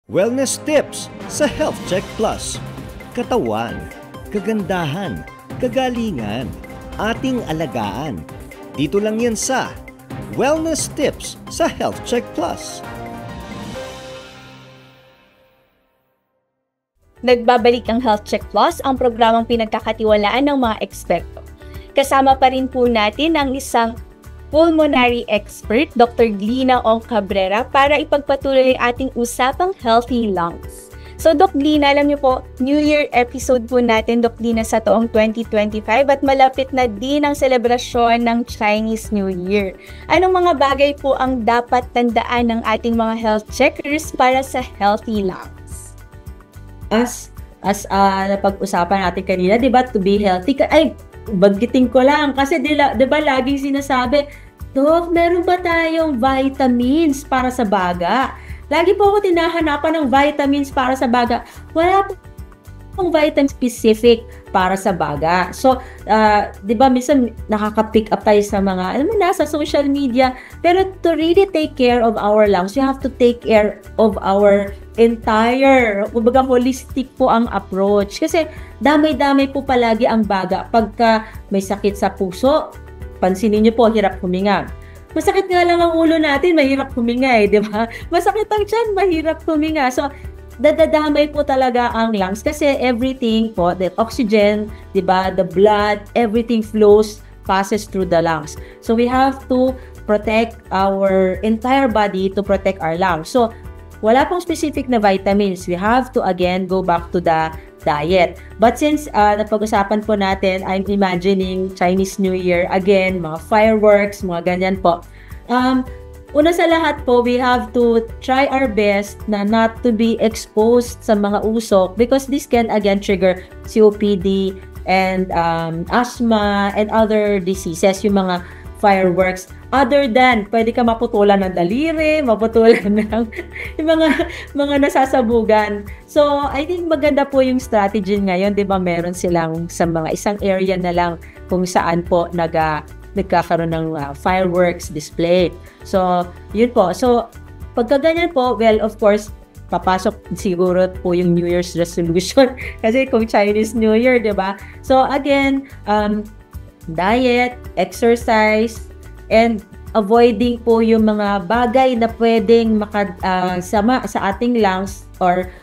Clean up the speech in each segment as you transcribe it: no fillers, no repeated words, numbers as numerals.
Wellness tips sa Health Check Plus. Katawan, kagandahan, kagalingan, ating alagaan. Dito lang yan sa Wellness tips sa Health Check Plus. Nagbabalik ang Health Check Plus, ang programang pinagkakatiwalaan ng mga eksperto. Kasama pa rin po natin ang isang pulmonary expert, Dr. Glina Ong Cabrera, para ipagpatuloy ang ating usapang healthy lungs. So, Doc Glina, alam niyo po, New Year episode po natin, Doc Glina, sa taong 2025 at malapit na din ang selebrasyon ng Chinese New Year. Anong mga bagay po ang dapat tandaan ng ating mga health checkers para sa healthy lungs? As napag-usapan natin kanina, 'di ba, to be healthy, baggitin ko lang kasi 'di ba laging sinasabi, Dok, meron ba tayong vitamins para sa baga? Lagi po ako tinahanapan ng vitamins para sa baga. Wala pong vitamin specific para sa baga. So, 'di ba minsan nakaka-pick up tayo sa mga nasa social media, pero to really take care of our lungs, you have to take care of our entire, kumbaga holistic po ang approach. Kasi damay-damay po palagi ang baga. Pagka may sakit sa puso, pansinin niyo po, hirap huminga. Masakit nga lang ang ulo natin, mahirap huminga di ba? Masakit ang tiyan, mahirap huminga. So, dadamay po talaga ang lungs kasi everything po, the oxygen, di ba, the blood, everything passes through the lungs. So, we have to protect our entire body to protect our lungs. So, wala pong specific na vitamins. We have to again go back to the diet. But since napag-usapan po natin, I'm imagining Chinese New Year again, mga fireworks, mga ganyan po. Una sa lahat po, we have to try our best na not to be exposed sa mga usok because this can again trigger COPD and asthma and other diseases, yung mga fireworks. Other than, pwede ka maputulan ng daliri, maputulan ng yung mga nasasabugan. So, I think maganda po yung strategy ngayon, di ba? Meron silang sa mga isang area na lang kung saan po nagkakaroon ng fireworks display. So, yun po. So, pagka ganyan po, well, of course, papasok siguro po yung New Year's resolution kasi kung Chinese New Year, di ba? So, again, diet, exercise, and avoiding po yung mga bagay na pwedeng makasama sa ating lungs or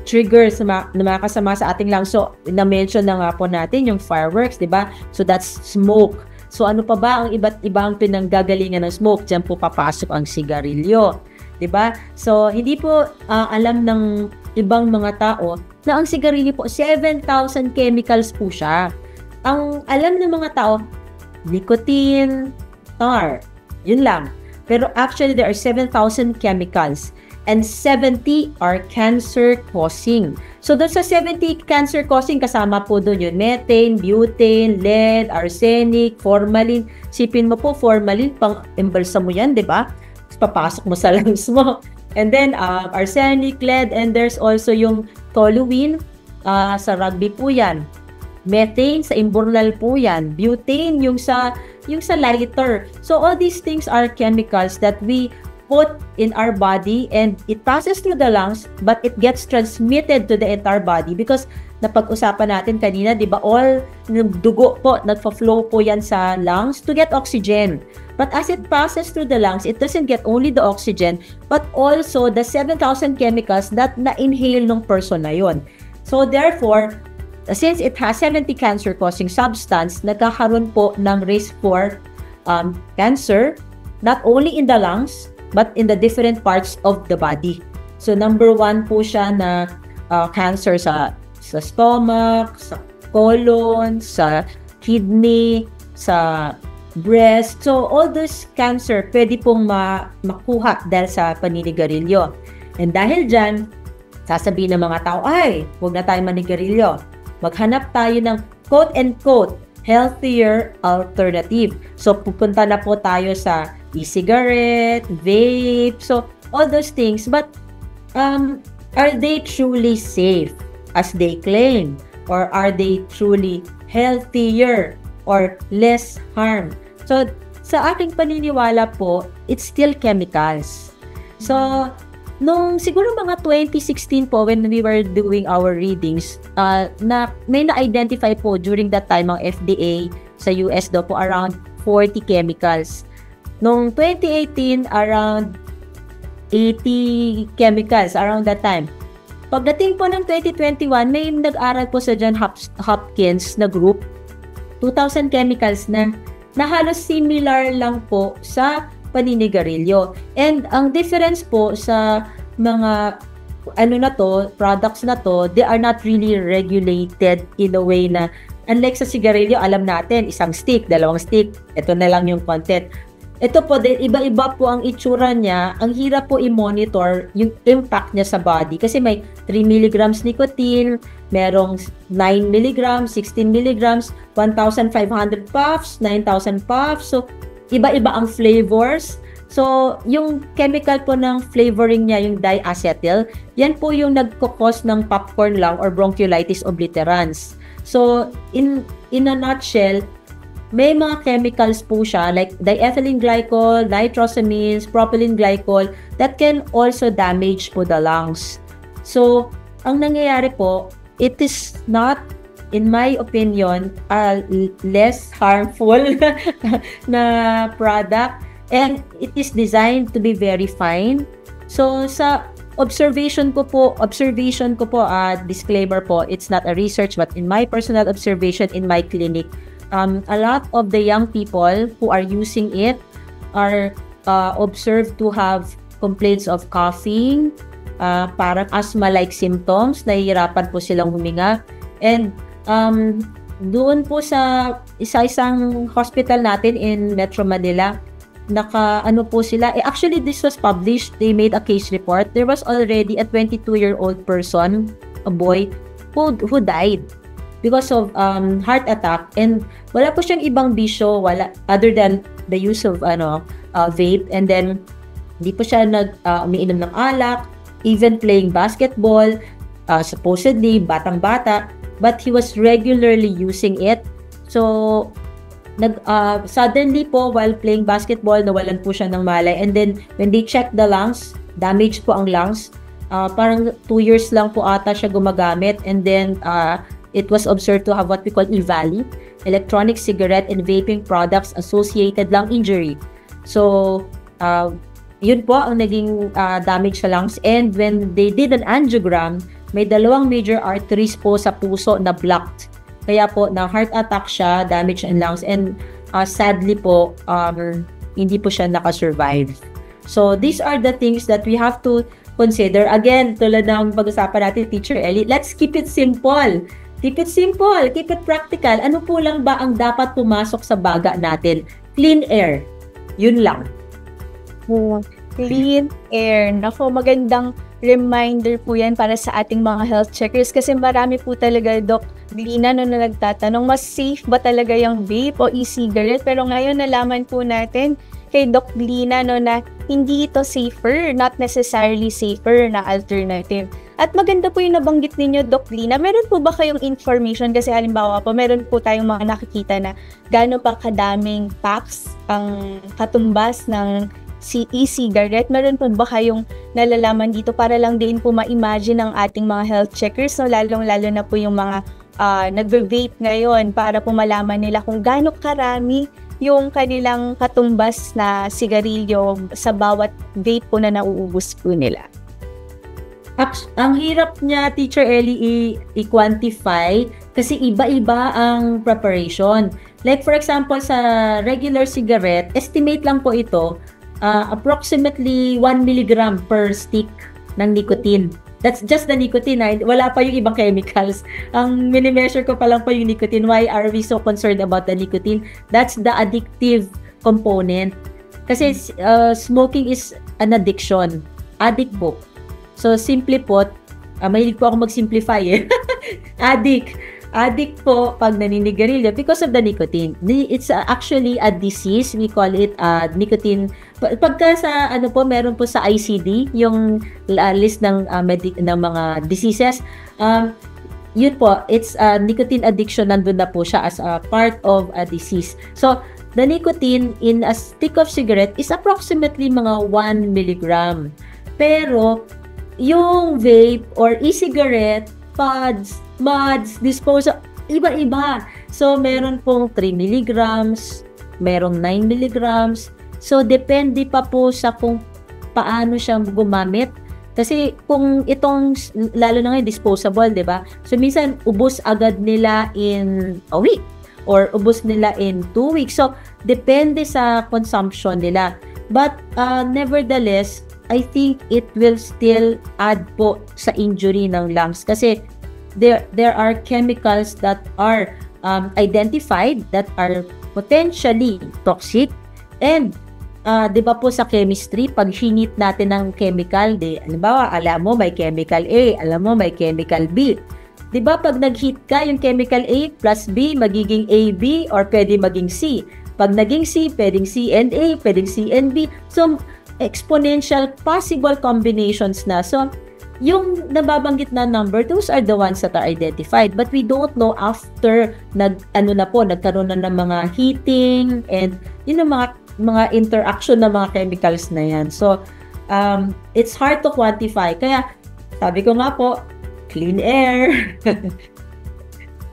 triggers na makasama sa ating lungs. So, na-mention na nga po natin yung fireworks, di ba? So, that's smoke. So, ano pa ba ang iba't ibang pinanggagalingan ng smoke? Diyan po papasok ang sigarilyo, di ba? So, hindi po alam ng ibang mga tao na ang sigarilyo po, 7,000 chemicals po siya. Ang alam ng mga tao, nicotine, tar, yun lang. Pero actually, there are 7,000 chemicals and 70 are cancer-causing. So, doon sa 70 cancer-causing, kasama po doon yun, methane, butane, lead, arsenic, formalin. Sipin mo po, formalin, pang-embalsa mo yan, di ba? Papasok mo sa lungs mo. And then, arsenic, lead, and there's also yung toluene, sa rugby po yan. Methane, sa imbornal po yan. Butane, yung sa lighter. So, all these things are chemicals that we put in our body and it passes through the lungs but it gets transmitted to the entire body because napag-usapan natin kanina, di ba, all dugo po, nagpa-flow po yan sa lungs to get oxygen. But as it passes through the lungs, it doesn't get only the oxygen but also the 7,000 chemicals that na-inhale ng person na yon. So, therefore, since it has 70 cancer-causing substance, nagkakaroon po ng risk for cancer, not only in the lungs, but in the different parts of the body. So, number 1 po siya na cancer sa stomach, sa colon, sa kidney, sa breast. So, all this cancer pwede pong makuha dahil sa paninigarilyo. And dahil dyan, sasabihin ng mga tao, ay, huwag na tayo manigarilyo. Maghanap tayo ng quote-unquote healthier alternative. So, pupunta na po tayo sa e-cigarette, vape, so all those things. But, are they truly safe as they claim? Or are they truly healthier or less harm? So, sa aking paniniwala po, it's still chemicals. So, siguro mga 2016 po, when we were doing our readings, may na-identify po during that time ang FDA sa US daw po around 40 chemicals. Noong 2018, around 80 chemicals around that time. Pagdating po ng 2021, may nag-aral po sa Johns Hopkins na group, 2,000 chemicals na halos similar lang po sa paninigarilyo. And ang difference po sa mga products na to, they are not really regulated in a way na, unlike sa sigarilyo, alam natin, isang stick, dalawang stick, ito na lang yung content. Ito po din, iba-iba po ang itsura niya. Ang hirap po i-monitor yung impact niya sa body kasi may 3 mg nicotine, merong 9 mg, 16 mg, 1,500 puffs, 9,000 puffs. So, iba-iba ang flavors. So, yung chemical po ng flavoring niya, yung diacetyl, yan po yung nagkukos ng popcorn lung or bronchiolitis obliterans. So, in a nutshell, may mga chemicals po siya like diethylene glycol, nitrosamines, propylene glycol that can also damage po the lungs. So, ang nangyayari po, it is not, in my opinion, a less harmful na product, and it is designed to be very fine. So, sa observation ko po, disclaimer po, it's not a research, but in my personal observation in my clinic, a lot of the young people who are using it are observed to have complaints of coughing, parang asthma-like symptoms, nahihirapan po silang huminga. And doon po sa isa-isang hospital natin in Metro Manila, po sila. Actually, this was published. They made a case report. There was already a 22-year-old person, a boy, who died because of heart attack, and wala po siyang ibang bisyo other than the use of vape, and then hindi po siya umiinom ng alak, even playing basketball, supposedly batang-bata, but he was regularly using it. So suddenly po, while playing basketball, nawalan po siya ng malay, and then when they checked the lungs, damaged po ang lungs. Parang 2 years lang po ata siya gumagamit, and then it was observed to have what we call EVALI, electronic cigarette and vaping products associated lung injury. So, yun po ang naging damage sa lungs. And when they did an angiogram, may dalawang major arteries po sa puso na blocked. Kaya po, na heart attack siya, damage in lungs, and sadly po, hindi po siya nakasurvive. So, these are the things that we have to consider. Again, tulad ng pag-usapan natin, Teacher Ellie, let's keep it simple. Keep it simple, keep it practical. Ano po lang ba ang dapat pumasok sa baga natin? Clean air. Yun lang. Clean air. Naku, magandang reminder po yan para sa ating mga health checkers kasi marami po talaga, Doc Glina, na nagtatanong, mas safe ba talaga yung vape o e-cigarette? Pero ngayon nalaman po natin kay Doc Glina na hindi ito safer, not necessarily safer na alternative. At maganda po yung nabanggit ninyo, Doc Glina. Meron po ba kayong information? Kasi halimbawa po, meron po tayong mga nakikita na gaano pa kadaming packs ang katumbas ng e-cigarette. Meron po ba kayong nalalaman dito para lang din po ma-imagine ng ating mga health checkers, so lalong-lalo na po yung mga nagve-vape ngayon para po malaman nila kung gaano karami yung kanilang katumbas na sigarilyo sa bawat vape po na nauubos po nila. Ang hirap niya, Teacher Ellie, i-quantify kasi iba-iba ang preparation. Like for example, sa regular cigarette, estimate lang po ito, approximately 1 mg per stick ng nicotine. That's just the nicotine. Wala pa yung ibang chemicals. Ang mini-measure ko pa lang po yung nicotine. Why are we so concerned about the nicotine? That's the addictive component. Kasi smoking is an addiction. Addict po. So, simply po, mahilig po ako mag-simplify eh. Addict po pag naninigarilyo because of the nicotine. It's actually a disease. We call it nicotine. Pagka sa meron po sa ICD, yung list ng mga diseases, yun po, it's nicotine addiction, nandun na po siya as a part of a disease. So, the nicotine in a stick of cigarette is approximately mga 1 mg. Pero, yung vape or e-cigarette, pods, mods, disposal, iba-iba. So, meron pong 3 milligrams, merong 9 milligrams. So, depende pa po sa kung paano siya gumamit. Kasi kung itong, lalo na ngayon, disposable, di ba? So, minsan, ubos agad nila in a week or ubos nila in 2 weeks. So, depende sa consumption nila. But, nevertheless, I think it will still add po sa injury ng lungs. Kasi, there are chemicals that are identified that are potentially toxic. And, di ba po sa chemistry, pag hinit natin ng chemical, halimbawa, alam mo may chemical A, alam mo may chemical B. Di ba pag nag-heat ka, yung chemical A plus B, magiging AB or pwede maging C. Pag naging C, pwedeng C and A, pwedeng C and B. So, exponential possible combinations na. So, yung nababanggit na number, those are the ones that are identified. But we don't know after nagkaroon na ng mga heating and yun ang mga interaction ng mga chemicals na yan. So, it's hard to quantify. Kaya, sabi ko nga po, clean air.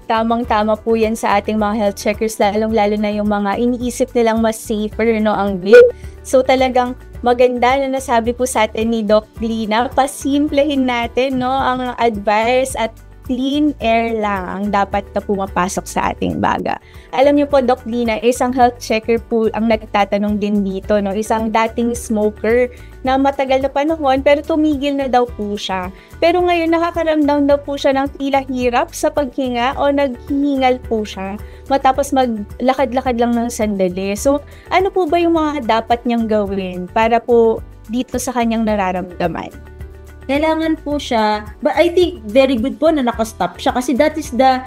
Tamang-tama po yan sa ating mga health checkers, lalong-lalo na yung mga iniisip nilang mas safer, no, ang vape. So, talagang maganda na nasabi po sa atin ni Doc Glina, pasimplehin natin, no, ang advice at clean air lang ang dapat na pumapasok sa ating baga. Alam niyo po, Doc Glina, isang health checker po ang nagtatanong din dito, no? Isang dating smoker na matagal na panahon pero tumigil na daw po siya. Pero ngayon nakakaramdam daw po siya ng tila hirap sa paghinga o naghihingal po siya matapos maglakad-lakad lang ng sandali. So, ano po ba yung mga dapat niyang gawin para po dito sa kanyang nararamdaman? Kailangan po siya, but I think very good po na nakastop siya kasi that is the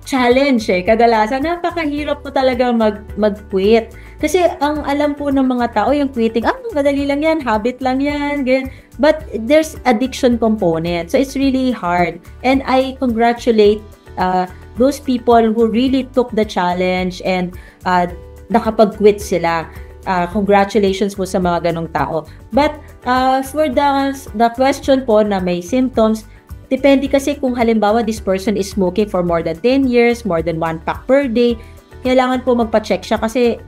challenge kadalasan napakahirap po talaga mag-quit kasi ang alam po ng mga tao yung quitting, madali lang yan, habit lang yan, ganyan. But there's addiction component, so it's really hard, and I congratulate those people who really took the challenge and nakapag-quit sila. Congratulations po sa mga ganong tao. But for the question po na may symptoms, depende kasi kung halimbawa this person is smoking for more than 10 years, more than 1 pack per day, kailangan po magpa-check siya kasi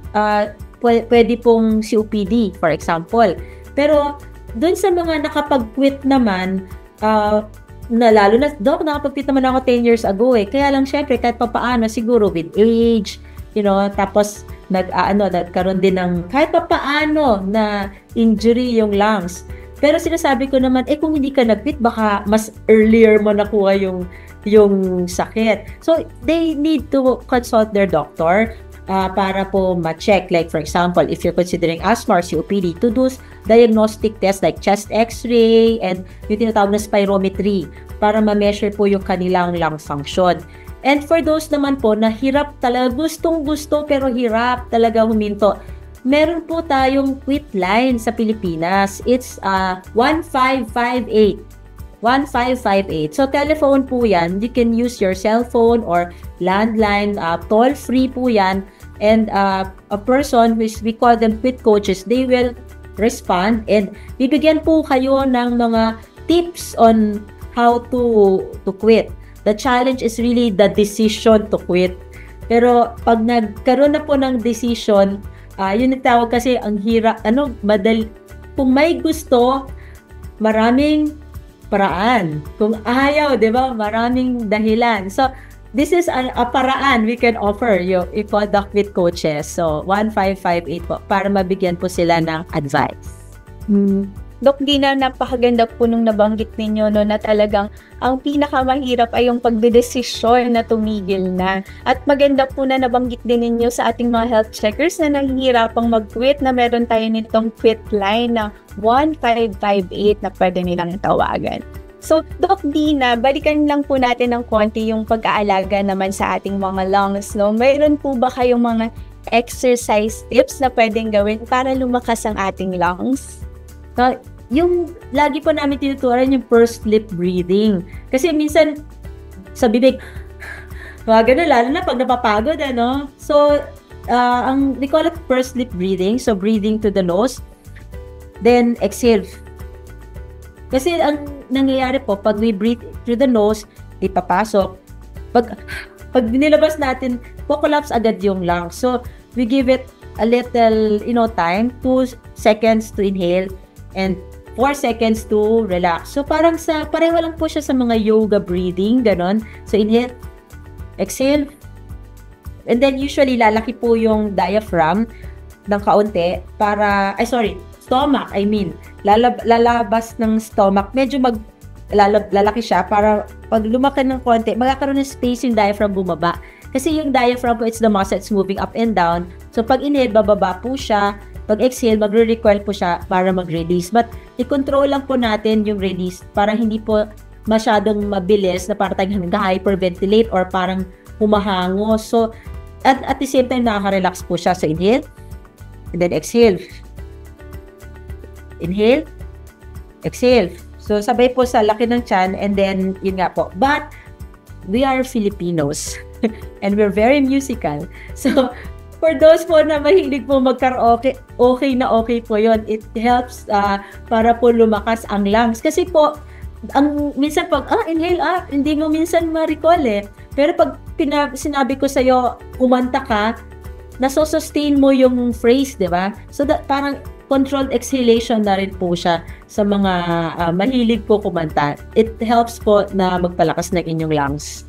pwede pong COPD, for example. Pero dun sa mga nakapag-quit naman, na lalo na, Doc, nakapag-quit naman ako 10 years ago Kaya lang syempre, kahit papaano, siguro with age, tapos nagkaroon din ng kahit papaano na injury yung lungs. Pero sinasabi ko naman, kung hindi ka nag-quit, baka mas earlier mo nakuha yung sakit. So, they need to consult their doctor para po ma-check. Like, for example, if you're considering asthma or COPD, to do diagnostic tests like chest x-ray and yung tinatawag na spirometry para ma-measure po yung kanilang lung function. And for those naman po na hirap talaga, gustong-gusto pero hirap talaga huminto, meron po tayong quit line sa Pilipinas. It's 1558. 1558. So, telephone po yan. You can use your cell phone or landline. Toll-free po yan. And a person, which we call them quit coaches, they will respond and bibigyan po kayo ng mga tips on how to quit. The challenge is really the decision to quit. Pero pag nagkaroon na po ng decision, yun ang tawag kasi ang hirap, madali. Kung may gusto, maraming paraan. Kung ayaw, di ba, maraming dahilan. So, this is a paraan we can offer you if the quit coaches. So, 1558 po, para mabigyan po sila ng advice. Doc Glina, napakaganda po nung nabanggit ninyo na talagang ang pinakamahirap ay yung pagdedesisyon na tumigil na. At maganda po na nabanggit din ninyo sa ating mga health checkers na nahihirapang mag-quit na meron tayo nitong quit line na 1558 na pwede nilang tawagan. So, Doc Glina, balikan lang po natin ng konti yung pag-aalaga naman sa ating mga lungs, no? Mayroon po ba kayong mga exercise tips na pwedeng gawin para lumakas ang ating lungs? Yung lagi po namin tinuturuan yung pursed lip breathing. Kasi minsan sa bibig, gano'n, lalo na pag napapagod, So, we call it pursed lip breathing. So, breathing to the nose, then exhale Kasi ang nangyayari po, pag we breathe through the nose, di papasok. Pag nilabas natin, po-collapse agad yung lungs. So, we give it a little, time, 2 seconds to inhale and 4 seconds to relax. So, pareho lang po siya sa mga yoga breathing, ganon. So, inhale, exhale, and then usually lalaki po yung diaphragm ng kaunti stomach, lalabas ng stomach, medyo lalaki siya para pag lumaki ng konti, magkakaroon ng space yung diaphragm bumaba. Kasi yung diaphragm po, it's the muscle, it's moving up and down. So pag inhale, bababa po siya. Pag exhale, magre-recoil po siya para mag-release. But i-control lang po natin yung release para hindi po masyadong mabilis na parang hyperventilate or parang humahango. So at the same time, nakaka-relax po siya. So inhale, and then exhale. Inhale, exhale. So, sabay po sa laki ng tiyan, and then, yun nga po. But, we are Filipinos, and we're very musical. So, for those po na mahilig po mag-karaoke, okay na okay po yun. It helps para po lumakas ang lungs. Kasi po, minsan pag, inhale, hindi mo minsan ma-recall eh. Pero pag sinabi ko sa'yo, kumanta ka, nasosustain mo yung phrase, di ba? So, parang controlled exhalation na rin po siya sa mga mahilig po kumanta. It helps po na magpalakas ng inyong lungs.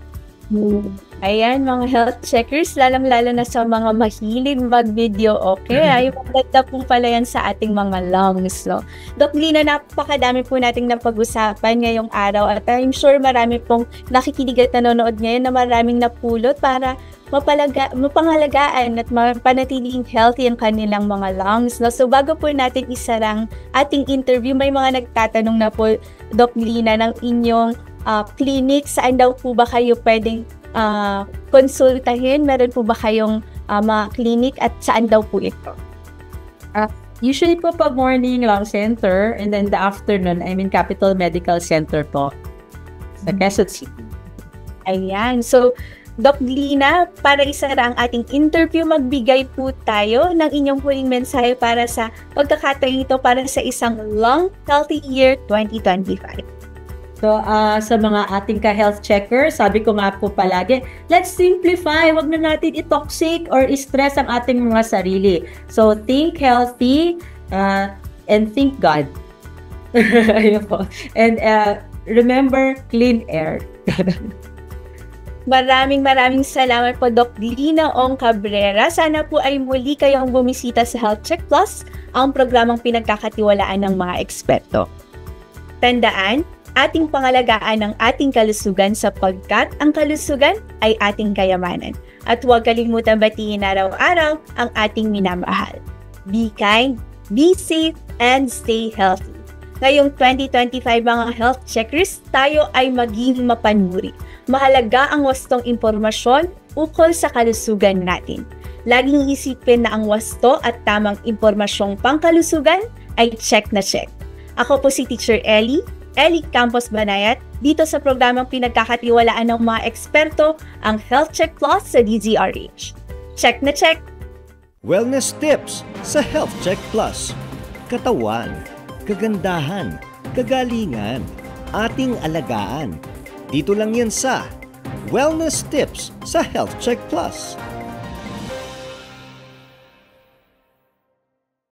Ayan, mga health checkers, lalong-lalo na sa mga mahilig mag-video, okay? Ay, maganda po pala yan sa ating mga lungs, no? Doc Lina, napakadami po nating napag-usapan ngayong araw at I'm sure marami pong nakikinig at nanonood ngayon na maraming napulot para mapangalagaan at mapanatiling healthy ang kanilang mga lungs. No? So bago po natin isarang ating interview, may mga nagtatanong na po, Doc Lina, ng inyong clinic. Saan daw po ba kayo pwedeng konsultahin? Meron po ba kayong mga clinic at saan daw po ito? Usually po pag morning lung center and then the afternoon, Capital Medical Center po sa Quezon City. Ayan. So, Doc Lina, para isara ang ating interview, magbigay po tayo ng inyong huling mensahe para sa pagkakataon ito para sa isang long, healthy year 2025. So, sa mga ating ka-health checker, sabi ko nga po palagi, let's simplify. Huwag na natin i-toxic or i-stress ang ating mga sarili. So, think healthy and think God. And remember, clean air. Maraming salamat po, Doc Lina Ong Cabrera. Sana po ay muli kayong bumisita sa Health Check Plus, ang programang pinagkakatiwalaan ng mga eksperto. Tandaan, ating pangalagaan ang ating kalusugan sapagkat ang kalusugan ay ating kayamanan. At huwag kalimutan batiin araw-araw ang ating minamahal. Be kind, be safe, and stay healthy. Ngayong 2025 mga health checkers, tayo ay maging mapanuri. Mahalaga ang wastong impormasyon ukol sa kalusugan natin. Laging isipin na ang wasto at tamang impormasyong pangkalusugan ay check na check. Ako po si Teacher Ellie Campos Banayat, dito sa programang pinagkakatiwalaan ng mga eksperto, ang Health Check Plus sa DZRH. Check na check! Wellness tips sa Health Check Plus. Katawan, kagandahan, kagalingan, ating alagaan. Dito lang yan sa Wellness Tips sa Health Check Plus.